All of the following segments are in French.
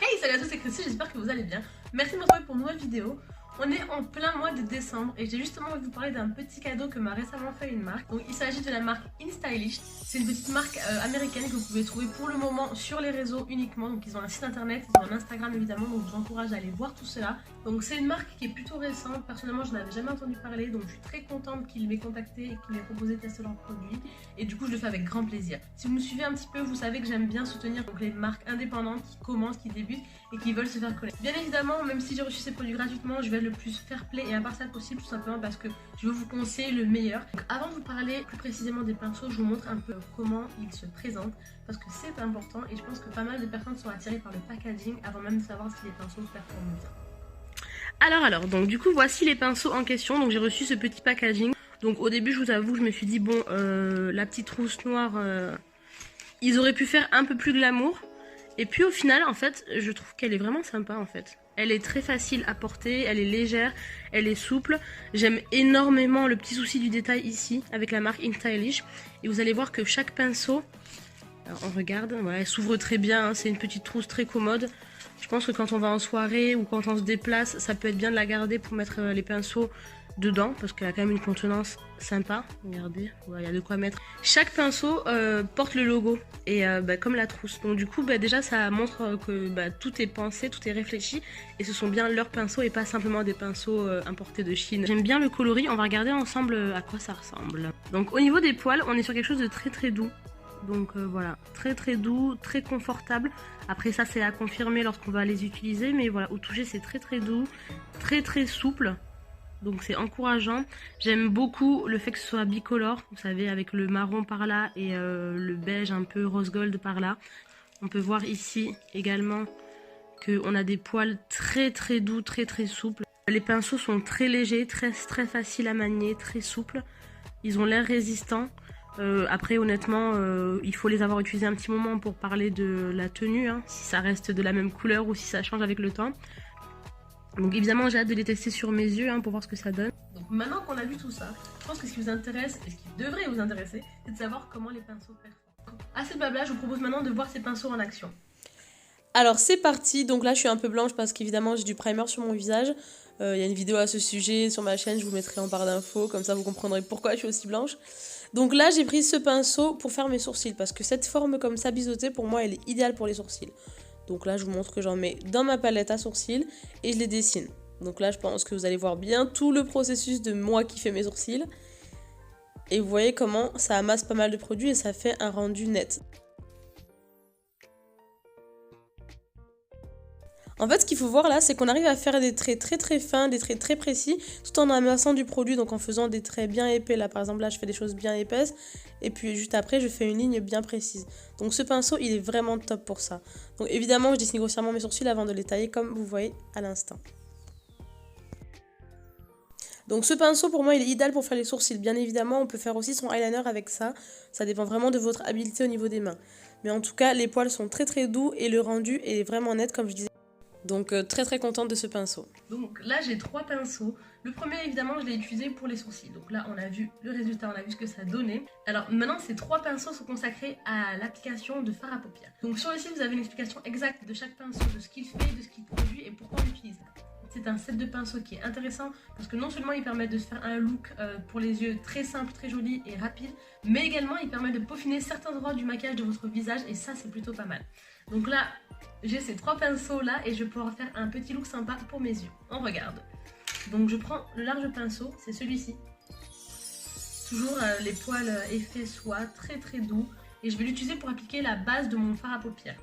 Hey, salut à tous, c'est Christy, j'espère que vous allez bien. Merci de me retrouver pour une nouvelle vidéo. On est en plein mois de décembre et j'ai justement envie de vous parler d'un petit cadeau que m'a récemment fait une marque. Donc il s'agit de la marque InStylish. C'est une petite marque américaine que vous pouvez trouver pour le moment sur les réseaux uniquement. Donc ils ont un site internet, ils ont un Instagram évidemment, donc je vous encourage à aller voir tout cela. Donc c'est une marque qui est plutôt récente, personnellement je n'avais jamais entendu parler, donc je suis très contente qu'ils m'aient contacté et qu'ils m'aient proposé de tester leurs produits. Et du coup je le fais avec grand plaisir. Si vous me suivez un petit peu, vous savez que j'aime bien soutenir donc, les marques indépendantes qui commencent, qui débutent et qui veulent se faire connaître. Bien évidemment, même si j'ai reçu ces produits gratuitement, je vais le plus fair play et impartial possible, tout simplement parce que je veux vous conseiller le meilleur. Donc, avant de vous parler plus précisément des pinceaux, je vous montre un peu comment ils se présentent parce que c'est important et je pense que pas mal de personnes sont attirées par le packaging avant même de savoir si les pinceaux performent bien. Alors, donc du coup voici les pinceaux en question. Donc j'ai reçu ce petit packaging. Donc au début je vous avoue, je me suis dit bon, la petite trousse noire, ils auraient pu faire un peu plus glamour. Et puis au final, en fait, je trouve qu'elle est vraiment sympa en fait. Elle est très facile à porter, elle est légère, elle est souple. J'aime énormément le petit souci du détail ici avec la marque InStylish. Et vous allez voir que chaque pinceau, alors on regarde, voilà, elle s'ouvre très bien, hein, c'est une petite trousse très commode. Je pense que quand on va en soirée ou quand on se déplace, ça peut être bien de la garder pour mettre les pinceaux dedans parce qu'elle a quand même une contenance sympa. Regardez, il y a de quoi mettre. Chaque pinceau porte le logo et comme la trousse. Donc du coup déjà ça montre que tout est pensé, tout est réfléchi et ce sont bien leurs pinceaux et pas simplement des pinceaux importés de Chine. J'aime bien le coloris, on va regarder ensemble à quoi ça ressemble. Donc au niveau des poils, on est sur quelque chose de très doux. Donc voilà, très doux, très confortable. Après ça c'est à confirmer lorsqu'on va les utiliser, mais voilà, au toucher c'est très doux, très souple. Donc c'est encourageant. J'aime beaucoup le fait que ce soit bicolore, vous savez, avec le marron par là et le beige un peu rose gold par là. On peut voir ici également qu'on a des poils très doux, très souples. Les pinceaux sont très légers, très faciles à manier, très souples. Ils ont l'air résistants. Après honnêtement il faut les avoir utilisés un petit moment pour parler de la tenue, hein, si ça reste de la même couleur ou si ça change avec le temps. Donc évidemment j'ai hâte de les tester sur mes yeux pour voir ce que ça donne. Donc maintenant qu'on a vu tout ça, je pense que ce qui vous intéresse et ce qui devrait vous intéresser, c'est de savoir comment les pinceaux performent. Assez de blabla, je vous propose maintenant de voir ces pinceaux en action. Alors c'est parti, donc là je suis un peu blanche parce qu'évidemment j'ai du primer sur mon visage. Il y a une vidéo à ce sujet sur ma chaîne, je vous mettrai en barre d'infos, comme ça vous comprendrez pourquoi je suis aussi blanche. Donc là j'ai pris ce pinceau pour faire mes sourcils parce que cette forme comme ça biseautée pour moi elle est idéale pour les sourcils. Donc là je vous montre que j'en mets dans ma palette à sourcils et je les dessine. Donc là je pense que vous allez voir bien tout le processus de moi qui fais mes sourcils. Et vous voyez comment ça amasse pas mal de produits et ça fait un rendu net. En fait, ce qu'il faut voir là, c'est qu'on arrive à faire des traits très fins, des traits très précis, tout en amassant du produit, donc en faisant des traits bien épais. Là, par exemple, là, je fais des choses bien épaisses, et puis juste après, je fais une ligne bien précise. Donc ce pinceau, il est vraiment top pour ça. Donc évidemment, je dessine grossièrement mes sourcils avant de les tailler, comme vous voyez à l'instant. Donc ce pinceau, pour moi, il est idéal pour faire les sourcils. Bien évidemment, on peut faire aussi son eyeliner avec ça. Ça dépend vraiment de votre habileté au niveau des mains. Mais en tout cas, les poils sont très doux, et le rendu est vraiment net, comme je disais. Donc très contente de ce pinceau. Donc là j'ai 3 pinceaux. Le premier évidemment je l'ai utilisé pour les sourcils. Donc là on a vu le résultat, on a vu ce que ça donnait. Alors maintenant ces 3 pinceaux sont consacrés à l'application de fard à paupières. Donc sur le site vous avez une explication exacte de chaque pinceau, de ce qu'il fait, de ce qu'il produit et pourquoi on l'utilise. C'est un set de pinceaux qui est intéressant parce que non seulement il permet de se faire un look pour les yeux très simple, très joli et rapide, mais également il permet de peaufiner certains endroits du maquillage de votre visage et ça c'est plutôt pas mal. Donc là j'ai ces 3 pinceaux là et je vais pouvoir faire un petit look sympa pour mes yeux. On regarde. Donc je prends le large pinceau, c'est celui-ci. Toujours les poils effets soie, très doux. Et je vais l'utiliser pour appliquer la base de mon fard à paupières.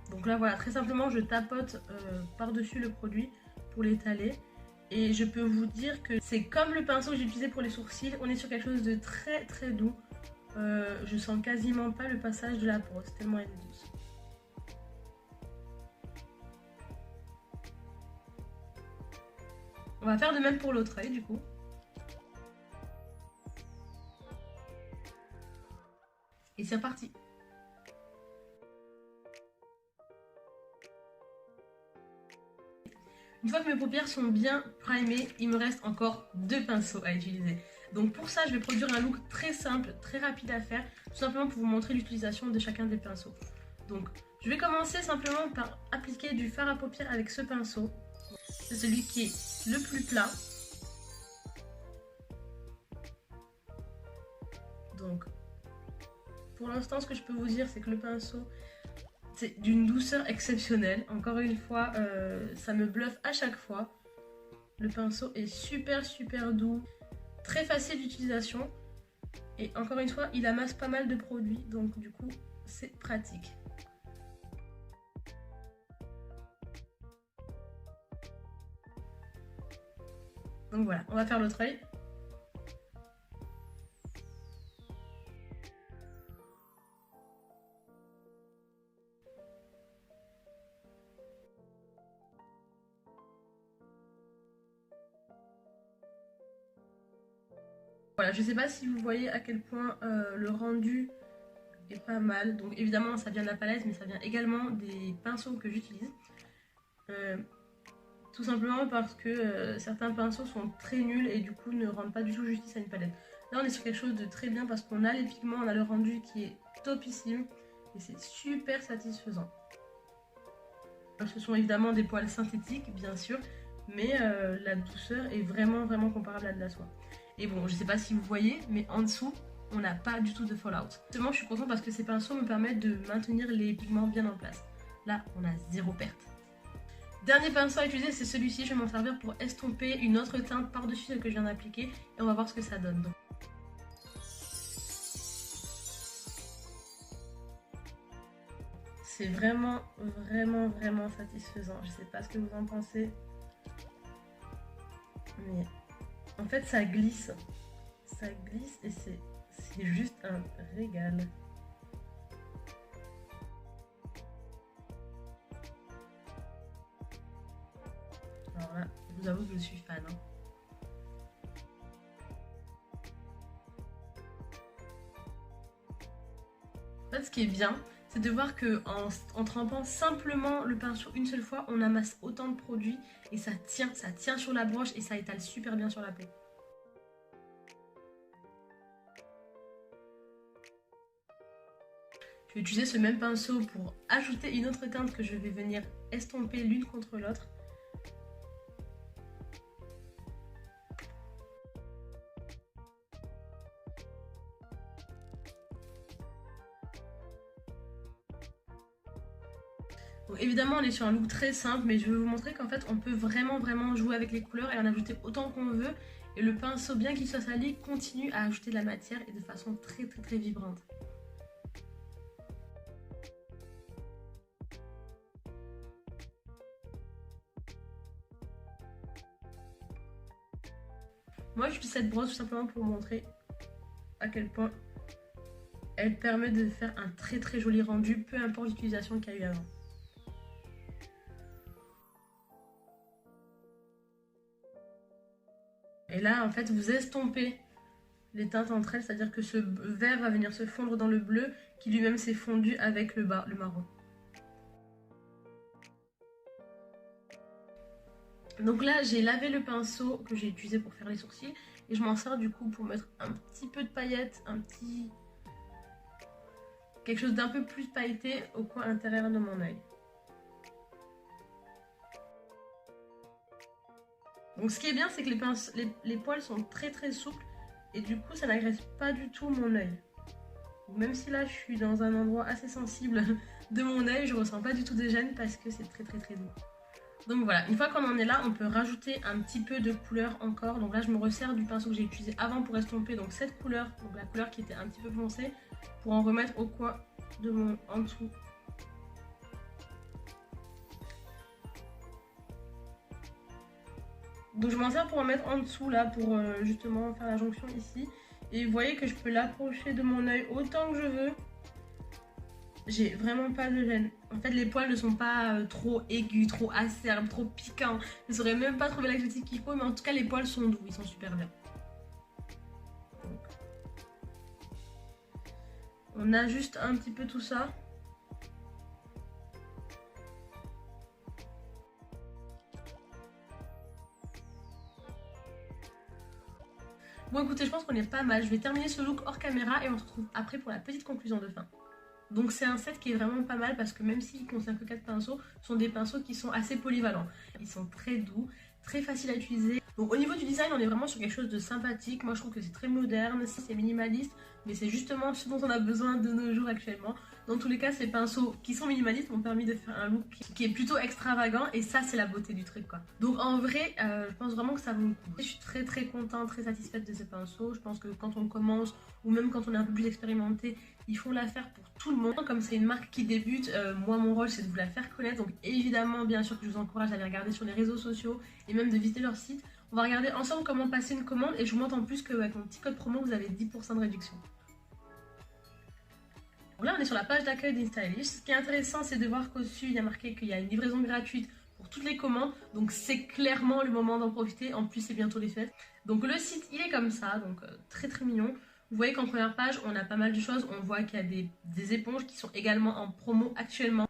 Donc là voilà, très simplement je tapote par-dessus le produit pour l'étaler. Et je peux vous dire que c'est comme le pinceau que j'ai utilisé pour les sourcils, on est sur quelque chose de très doux. Je sens quasiment pas le passage de la brosse, tellement elle est douce. On va faire de même pour l'autre œil du coup. Et c'est reparti. Une fois que mes paupières sont bien primées, il me reste encore 2 pinceaux à utiliser. Donc pour ça, je vais produire un look très simple, très rapide à faire, tout simplement pour vous montrer l'utilisation de chacun des pinceaux. Donc je vais commencer simplement par appliquer du fard à paupières avec ce pinceau. C'est celui qui est le plus plat. Donc pour l'instant, ce que je peux vous dire, c'est que le pinceau, c'est d'une douceur exceptionnelle. Encore une fois, ça me bluffe à chaque fois. Le pinceau est super doux, très facile d'utilisation. Et encore une fois, il amasse pas mal de produits, donc du coup, c'est pratique. Donc voilà, on va faire l'autre œil. Voilà, je sais pas si vous voyez à quel point le rendu est pas mal. Donc évidemment, ça vient de la palette, mais ça vient également des pinceaux que j'utilise. Tout simplement parce que certains pinceaux sont très nuls et du coup ne rendent pas du tout justice à une palette. Là, on est sur quelque chose de très bien parce qu'on a les pigments, on a le rendu qui est topissime et c'est super satisfaisant. Ce sont évidemment des poils synthétiques, bien sûr, mais la douceur est vraiment comparable à de la soie. Et bon, je sais pas si vous voyez, mais en dessous, on n'a pas du tout de fallout. Justement, je suis contente parce que ces pinceaux me permettent de maintenir les pigments bien en place. Là, on a zéro perte. Dernier pinceau à utiliser, c'est celui-ci. Je vais m'en servir pour estomper une autre teinte par-dessus celle que je viens d'appliquer et on va voir ce que ça donne. Donc, c'est vraiment satisfaisant. Je sais pas ce que vous en pensez, mais en fait ça glisse et c'est juste un régal. Alors là, je vous avoue que je suis fan. En fait, ce qui est bien, c'est de voir que en trempant simplement le pinceau une seule fois, on amasse autant de produits et ça tient sur la broche et ça étale super bien sur la peau. Je vais utiliser ce même pinceau pour ajouter une autre teinte que je vais venir estomper l'une contre l'autre. Donc évidemment on est sur un look très simple, mais je vais vous montrer qu'en fait on peut vraiment jouer avec les couleurs et en ajouter autant qu'on veut. Et le pinceau, bien qu'il soit sali, continue à ajouter de la matière et de façon très vibrante. Moi j'utilise cette brosse tout simplement pour vous montrer à quel point elle permet de faire un très joli rendu, peu importe l'utilisation qu'il y a eu avant. Et là, en fait, vous estompez les teintes entre elles, c'est-à-dire que ce vert va venir se fondre dans le bleu qui lui-même s'est fondu avec le marron. Donc là, j'ai lavé le pinceau que j'ai utilisé pour faire les sourcils et je m'en sers du coup pour mettre un petit peu de paillettes, quelque chose d'un peu plus pailleté au coin intérieur de mon œil. Donc ce qui est bien, c'est que les poils sont très souples et du coup ça n'agresse pas du tout mon œil. Même si là je suis dans un endroit assez sensible de mon œil, je ressens pas du tout de gêne parce que c'est très doux. Donc voilà, une fois qu'on en est là, on peut rajouter un petit peu de couleur encore. Donc là je me resserre du pinceau que j'ai utilisé avant pour estomper donc cette couleur, donc la couleur qui était un petit peu foncée, pour en remettre au coin de en dessous. Donc je m'en sers pour en mettre en dessous là, pour justement faire la jonction ici. Et vous voyez que je peux l'approcher de mon œil autant que je veux. J'ai vraiment pas de gêne. En fait les poils ne sont pas trop aigus, trop acerbes, trop piquants. Je ne saurais même pas trouver l'adjectif qu'il faut, mais en tout cas les poils sont doux, ils sont super bien. Donc, on ajuste un petit peu tout ça. Bon écoutez, je pense qu'on est pas mal. Je vais terminer ce look hors caméra et on se retrouve après pour la petite conclusion de fin. Donc c'est un set qui est vraiment pas mal parce que même s'il contient que 4 pinceaux, ce sont des pinceaux qui sont assez polyvalents. Ils sont très doux, très faciles à utiliser. Donc au niveau du design, on est vraiment sur quelque chose de sympathique. Moi je trouve que c'est très moderne, c'est minimaliste, mais c'est justement ce dont on a besoin de nos jours actuellement. Dans tous les cas, ces pinceaux qui sont minimalistes m'ont permis de faire un look qui est plutôt extravagant et ça c'est la beauté du truc quoi. Donc en vrai, je pense vraiment que ça vaut le coup. Je suis très contente, très satisfaite de ces pinceaux. Je pense que quand on commence ou même quand on est un peu plus expérimenté, ils font l'affaire pour tout le monde. Comme c'est une marque qui débute, moi mon rôle c'est de vous la faire connaître. Donc évidemment, bien sûr que je vous encourage à aller regarder sur les réseaux sociaux et même de visiter leur site. On va regarder ensemble comment passer une commande et je vous montre en plus qu'avec mon petit code promo, vous avez 10% de réduction. Donc là, on est sur la page d'accueil d'InStylish. Ce qui est intéressant, c'est de voir qu'au-dessus, il y a marqué qu'il y a une livraison gratuite pour toutes les commandes. Donc c'est clairement le moment d'en profiter. En plus, c'est bientôt les fêtes. Donc le site, il est comme ça, donc très mignon. Vous voyez qu'en première page, on a pas mal de choses. On voit qu'il y a des éponges qui sont également en promo actuellement.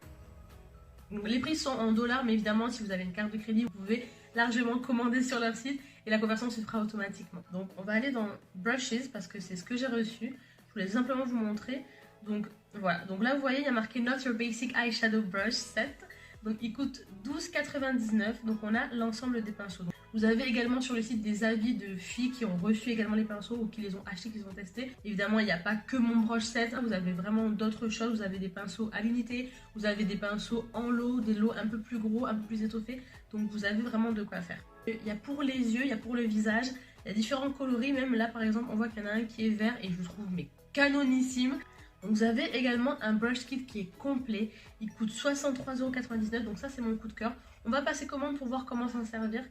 Donc, les prix sont en dollars, mais évidemment, si vous avez une carte de crédit, vous pouvez largement commander sur leur site et la conversion se fera automatiquement. Donc on va aller dans Brushes parce que c'est ce que j'ai reçu. Je voulais simplement vous montrer. Donc voilà, donc là vous voyez il y a marqué Not Your Basic Eyeshadow Brush Set. Donc il coûte 12,99 €. Donc on a l'ensemble des pinceaux. Donc, vous avez également sur le site des avis de filles qui ont reçu également les pinceaux ou qui les ont achetés, qui les ont testés. Évidemment il n'y a pas que mon brush set, vous avez vraiment d'autres choses. Vous avez des pinceaux à l'unité, vous avez des pinceaux en lot, des lots un peu plus gros, un peu plus étoffés. Donc vous avez vraiment de quoi faire. Il y a pour les yeux, il y a pour le visage, il y a différents coloris. Même là par exemple on voit qu'il y en a un qui est vert et je le trouve mais canonissime. Donc vous avez également un brush kit qui est complet, il coûte 63,99 €, donc ça c'est mon coup de cœur. On va passer commande pour voir comment s'en servir.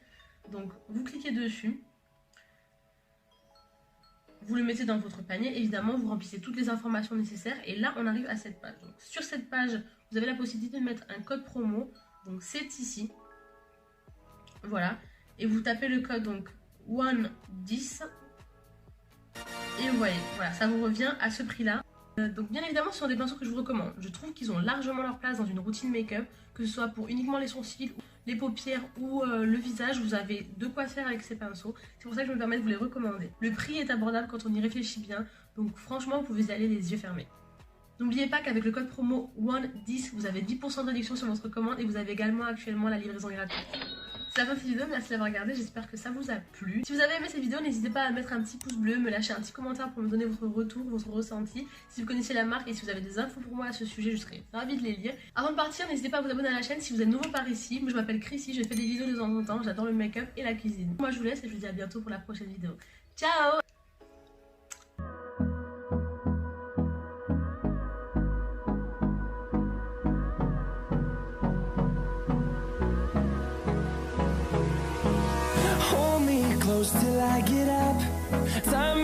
Donc vous cliquez dessus, vous le mettez dans votre panier, évidemment vous remplissez toutes les informations nécessaires et là on arrive à cette page. Donc, sur cette page vous avez la possibilité de mettre un code promo, donc c'est ici, voilà, et vous tapez le code donc 110 et vous voyez, voilà, ça vous revient à ce prix là. Donc bien évidemment ce sont des pinceaux que je vous recommande. Je trouve qu'ils ont largement leur place dans une routine make-up, que ce soit pour uniquement les sourcils, les paupières ou le visage, vous avez de quoi faire avec ces pinceaux. C'est pour ça que je me permets de vous les recommander. Le prix est abordable quand on y réfléchit bien, donc franchement vous pouvez y aller les yeux fermés. N'oubliez pas qu'avec le code promo 110, vous avez 10% de réduction sur votre commande et vous avez également actuellement la livraison gratuite. C'est la fin de cette vidéo, merci d'avoir regardé, j'espère que ça vous a plu. Si vous avez aimé cette vidéo, n'hésitez pas à mettre un petit pouce bleu, me lâcher un petit commentaire pour me donner votre retour, votre ressenti. Si vous connaissez la marque et si vous avez des infos pour moi à ce sujet, je serai ravie de les lire. Avant de partir, n'hésitez pas à vous abonner à la chaîne si vous êtes nouveau par ici. Moi je m'appelle Chrissy, je fais des vidéos de temps en temps, j'adore le make-up et la cuisine. Moi je vous laisse et je vous dis à bientôt pour la prochaine vidéo. Ciao! Hold me close till I get up. Time